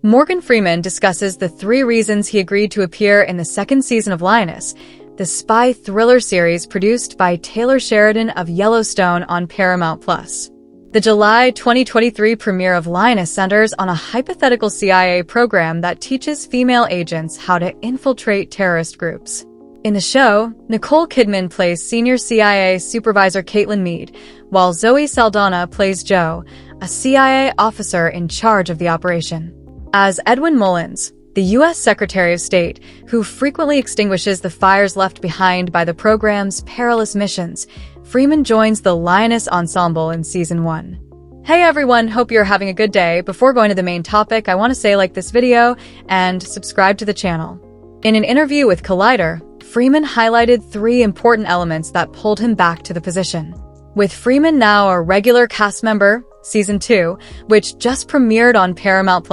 Morgan Freeman discusses the 3 reasons he agreed to appear in the 2nd season of Lioness, the spy thriller series produced by Taylor Sheridan of Yellowstone on Paramount+. The July 2023 premiere of Lioness centers on a hypothetical CIA program that teaches female agents how to infiltrate terrorist groups. In the show, Nicole Kidman plays senior CIA supervisor Caitlin Meade, while Zoe Saldana plays Jo, a CIA officer in charge of the operation. As Edwin Mullins, the U.S. Secretary of State, who frequently extinguishes the fires left behind by the program's perilous missions, Freeman joins the Lioness ensemble in Season 1. Hey everyone, hope you're having a good day. Before going to the main topic, I want to say like this video and subscribe to the channel. In an interview with Collider, Freeman highlighted 3 important elements that pulled him back to the position. With Freeman now a regular cast member, Season 2, which just premiered on Paramount+,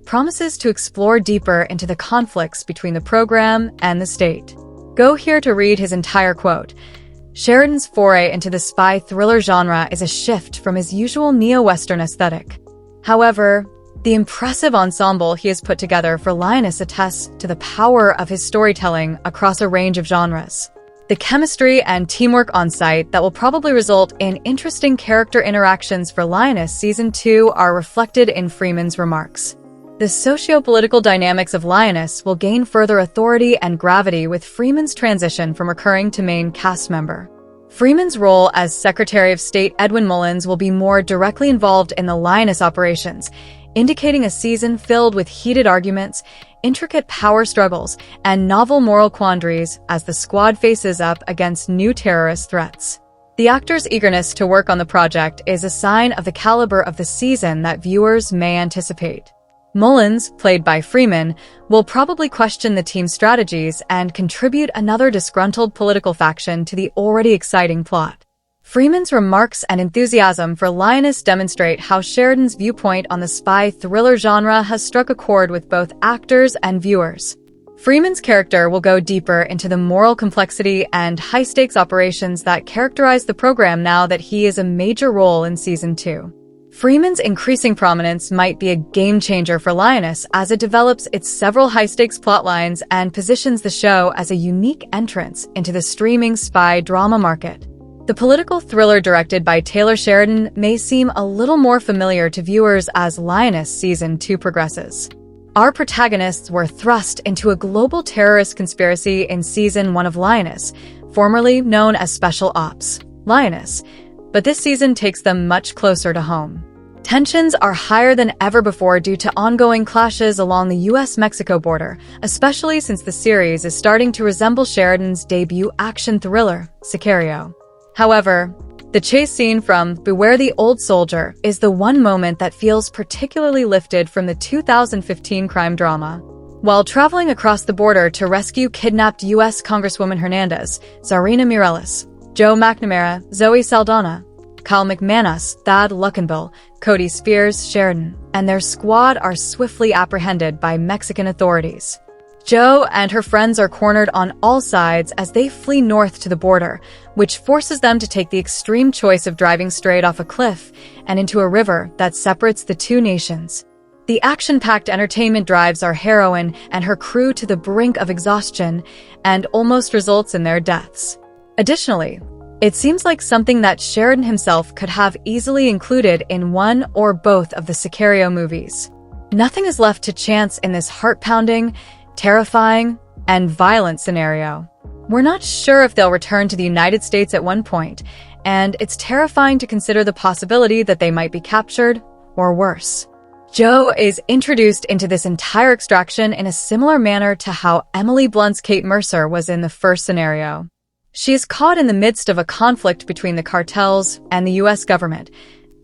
promises to explore deeper into the conflicts between the program and the state. Go here to read his entire quote. Sheridan's foray into the spy thriller genre is a shift from his usual neo-Western aesthetic. However, the impressive ensemble he has put together for Lioness attests to the power of his storytelling across a range of genres. The chemistry and teamwork on site that will probably result in interesting character interactions for Lioness Season 2 are reflected in Freeman's remarks. The socio-political dynamics of Lioness will gain further authority and gravity with Freeman's transition from recurring to main cast member. Freeman's role as Secretary of State Edwin Mullins will be more directly involved in the Lioness operations, indicating a season filled with heated arguments, intricate power struggles, and novel moral quandaries as the squad faces up against new terrorist threats. The actor's eagerness to work on the project is a sign of the caliber of the season that viewers may anticipate. Mullins, played by Freeman, will probably question the team's strategies and contribute another disgruntled political faction to the already exciting plot. Freeman's remarks and enthusiasm for Lioness demonstrate how Sheridan's viewpoint on the spy thriller genre has struck a chord with both actors and viewers. Freeman's character will go deeper into the moral complexity and high-stakes operations that characterize the program now that he is a major role in Season 2. Freeman's increasing prominence might be a game-changer for Lioness as it develops its several high-stakes plotlines and positions the show as a unique entrance into the streaming spy drama market. The political thriller directed by Taylor Sheridan may seem a little more familiar to viewers as Lioness Season 2 progresses. Our protagonists were thrust into a global terrorist conspiracy in Season 1 of Lioness, formerly known as Special Ops, Lioness, but this season takes them much closer to home. Tensions are higher than ever before due to ongoing clashes along the US-Mexico border, especially since the series is starting to resemble Sheridan's debut action thriller, Sicario. However, the chase scene from Beware the Old Soldier is the one moment that feels particularly lifted from the 2015 crime drama. While traveling across the border to rescue kidnapped U.S. Congresswoman Hernandez, Zarina Mireles, Joe McNamara, Zoe Saldana, Kyle McManus, Thad Luckenbill, Cody Spears, Sheridan, and their squad are swiftly apprehended by Mexican authorities. Jo and her friends are cornered on all sides as they flee north to the border, which forces them to take the extreme choice of driving straight off a cliff and into a river that separates the two nations. The action-packed entertainment drives our heroine and her crew to the brink of exhaustion and almost results in their deaths. Additionally, it seems like something that Sheridan himself could have easily included in one or both of the Sicario movies. Nothing is left to chance in this heart-pounding, terrifying, and violent scenario. We're not sure if they'll return to the United States at one point, and it's terrifying to consider the possibility that they might be captured, or worse. Jo is introduced into this entire extraction in a similar manner to how Emily Blunt's Kate Mercer was in the first scenario. She is caught in the midst of a conflict between the cartels and the U.S. government,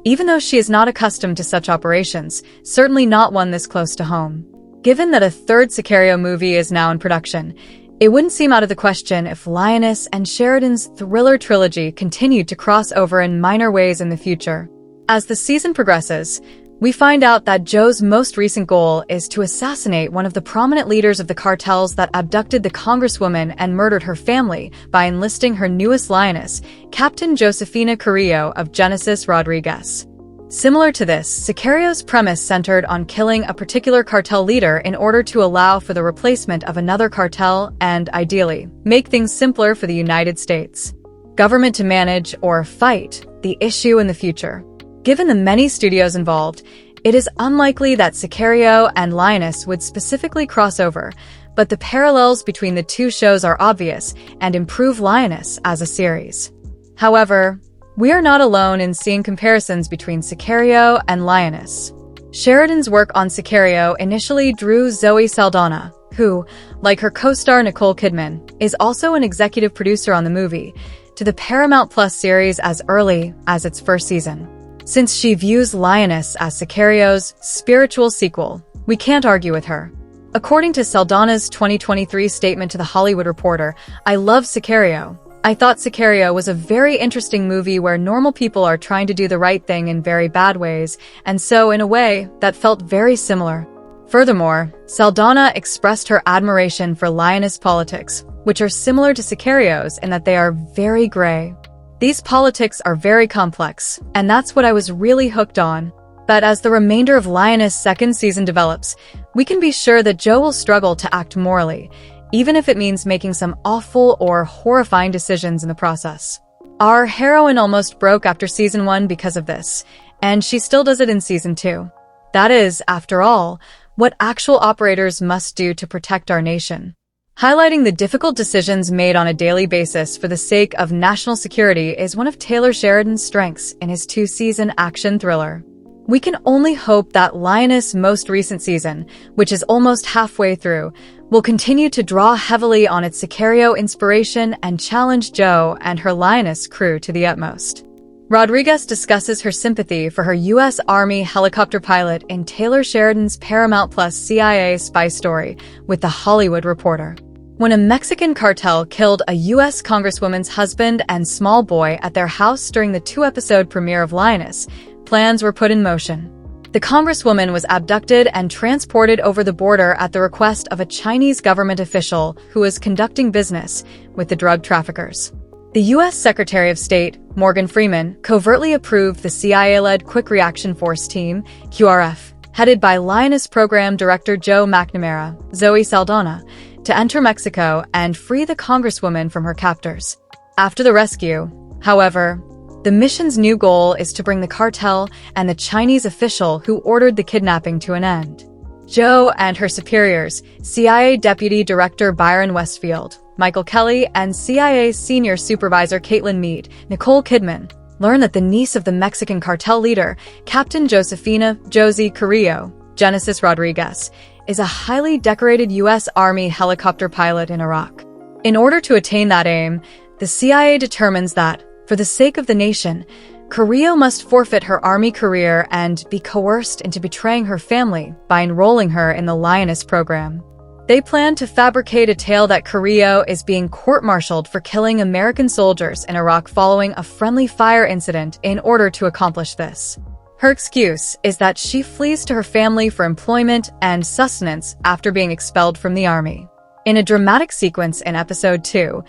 even though she is not accustomed to such operations, certainly not one this close to home. Given that a third Sicario movie is now in production, it wouldn't seem out of the question if Lioness and Sheridan's thriller trilogy continued to cross over in minor ways in the future. As the season progresses, we find out that Jo's most recent goal is to assassinate one of the prominent leaders of the cartels that abducted the Congresswoman and murdered her family by enlisting her newest lioness, Captain Josefina Carrillo of Genesis Rodriguez. Similar to this, Sicario's premise centered on killing a particular cartel leader in order to allow for the replacement of another cartel and, ideally, make things simpler for the United States government to manage or fight the issue in the future. Given the many studios involved, it is unlikely that Sario and Lioness would specifically cross over, but the parallels between the two shows are obvious and improve Lioness as a series. However, we are not alone in seeing comparisons between Sario and Lioness. Sheridan's work on Sario initially drew Zoe Saldana, who, like her co-star Nicole Kidman, is also an executive producer on the movie, to the Paramount Plus series as early as its first season. Since she views Lioness as Sicario's spiritual sequel, we can't argue with her. According to Saldana's 2023 statement to The Hollywood Reporter, "I love Sicario. I thought Sario was a very interesting movie where normal people are trying to do the right thing in very bad ways, and so, in a way, that felt very similar." Furthermore, Saldana expressed her admiration for Lioness politics, which are similar to Sicario's in that they are very gray. These politics are very complex, and that's what I was really hooked on. But as the remainder of Lioness' second season develops, we can be sure that Joe will struggle to act morally, even if it means making some awful or horrifying decisions in the process. Our heroine almost broke after season 1 because of this, and she still does it in season 2. That is, after all, what actual operators must do to protect our nation. Highlighting the difficult decisions made on a daily basis for the sake of national security is one of Taylor Sheridan's strengths in his 2-season action thriller. We can only hope that Lioness' most recent season, which is almost halfway through, will continue to draw heavily on its Sario inspiration and challenge Joe and her Lioness crew to the utmost. Rodriguez discusses her sympathy for her U.S. Army helicopter pilot in Taylor Sheridan's Paramount Plus CIA spy story with The Hollywood Reporter. When a Mexican cartel killed a U.S. Congresswoman's husband and small boy at their house during the 2-episode premiere of Lioness, plans were put in motion. The Congresswoman was abducted and transported over the border at the request of a Chinese government official who was conducting business with the drug traffickers. The U.S. Secretary of State, Morgan Freeman, covertly approved the CIA-led Quick Reaction Force Team, QRF, headed by Lioness Program Director Joe McNamara, Zoe Saldana, to enter Mexico and free the Congresswoman from her captors. After the rescue, however, the mission's new goal is to bring the cartel and the Chinese official who ordered the kidnapping to an end. Joe and her superiors, CIA Deputy Director Byron Westfield, Michael Kelly, and CIA Senior Supervisor Caitlin Meade, Nicole Kidman, learn that the niece of the Mexican cartel leader, Captain Josefina Josie Carrillo, Genesis Rodriguez, is a highly decorated U.S. Army helicopter pilot in Iraq. In order to attain that aim, the CIA determines that, for the sake of the nation, Carrillo must forfeit her Army career and be coerced into betraying her family by enrolling her in the Lioness program. They plan to fabricate a tale that Carrillo is being court-martialed for killing American soldiers in Iraq following a friendly fire incident in order to accomplish this. Her excuse is that she flees to her family for employment and sustenance after being expelled from the Army. In a dramatic sequence in episode 2,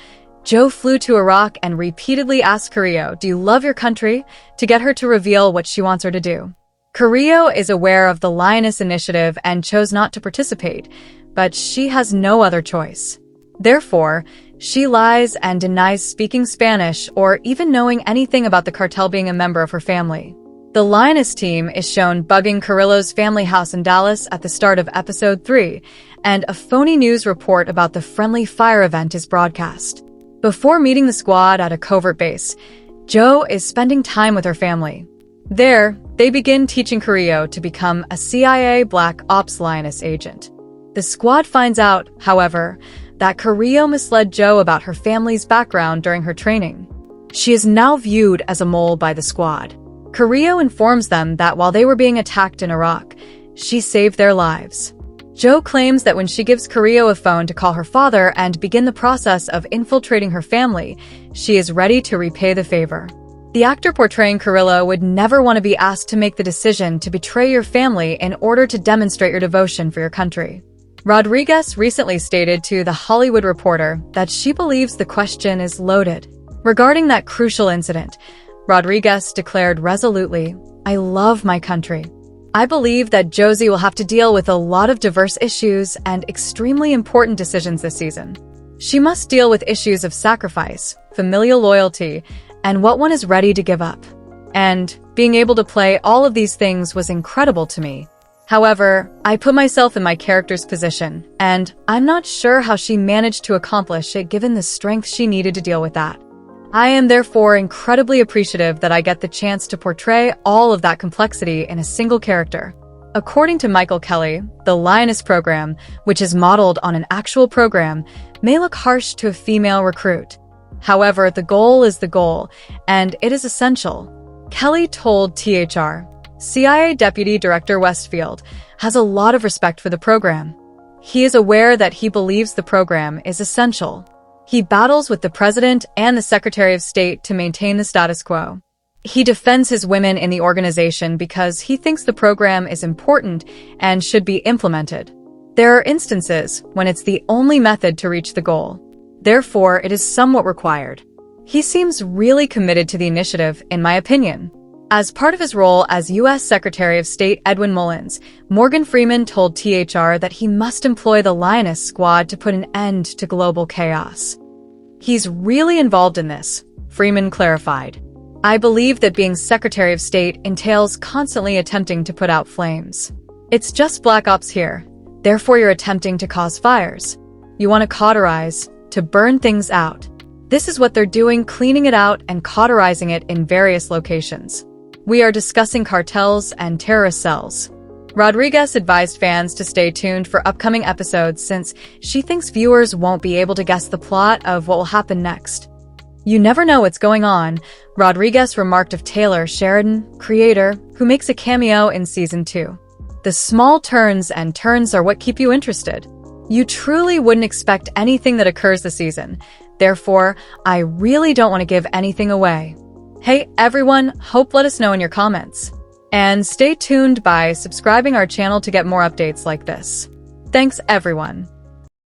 Joe flew to Iraq and repeatedly asked Carrillo, "Do you love your country?" to get her to reveal what she wants her to do. Carrillo is aware of the Lioness initiative and chose not to participate, but she has no other choice. Therefore, she lies and denies speaking Spanish or even knowing anything about the cartel being a member of her family. The Lioness team is shown bugging Carrillo's family house in Dallas at the start of episode 3, and a phony news report about the friendly fire event is broadcast. Before meeting the squad at a covert base, Joe is spending time with her family. There, they begin teaching Carrillo to become a CIA Black Ops Lioness agent. The squad finds out, however, that Carrillo misled Joe about her family's background during her training. She is now viewed as a mole by the squad. Carrillo informs them that while they were being attacked in Iraq, she saved their lives. Joe claims that when she gives Carrillo a phone to call her father and begin the process of infiltrating her family, she is ready to repay the favor. The actor portraying Carrillo would never want to be asked to make the decision to betray your family in order to demonstrate your devotion for your country. Rodriguez recently stated to The Hollywood Reporter that she believes the question is loaded. Regarding that crucial incident, Rodriguez declared resolutely, I love my country. I believe that Josie will have to deal with a lot of diverse issues and extremely important decisions this season. She must deal with issues of sacrifice, familial loyalty, and what one is ready to give up. And being able to play all of these things was incredible to me. However, I put myself in my character's position, and I'm not sure how she managed to accomplish it given the strength she needed to deal with that. I am therefore incredibly appreciative that I get the chance to portray all of that complexity in a single character. According to Michael Kelly, the Lioness program, which is modeled on an actual program, may look harsh to a female recruit. However, the goal is the goal, and it is essential. Kelly told THR, CIA Deputy Director Westfield has a lot of respect for the program. He is aware that he believes the program is essential. He battles with the President and the Secretary of State to maintain the status quo. He defends his women in the organization because he thinks the program is important and should be implemented. There are instances when it's the only method to reach the goal. Therefore, it is somewhat required. He seems really committed to the initiative, in my opinion. As part of his role as U.S. Secretary of State Edwin Mullins, Morgan Freeman told THR that he must employ the Lioness Squad to put an end to global chaos. He's really involved in this, Freeman clarified. I believe that being Secretary of State entails constantly attempting to put out flames. It's just Black Ops here, therefore you're attempting to cause fires. You want to cauterize, to burn things out. This is what they're doing, cleaning it out and cauterizing it in various locations. We are discussing cartels and terrorist cells. Rodriguez advised fans to stay tuned for upcoming episodes since she thinks viewers won't be able to guess the plot of what will happen next. You never know what's going on, Rodriguez remarked of Taylor Sheridan, creator, who makes a cameo in Season 2. The small turns and turns are what keep you interested. You truly wouldn't expect anything that occurs this season. Therefore, I really don't want to give anything away. Hey everyone, let us know in your comments. And stay tuned by subscribing our channel to get more updates like this. Thanks everyone.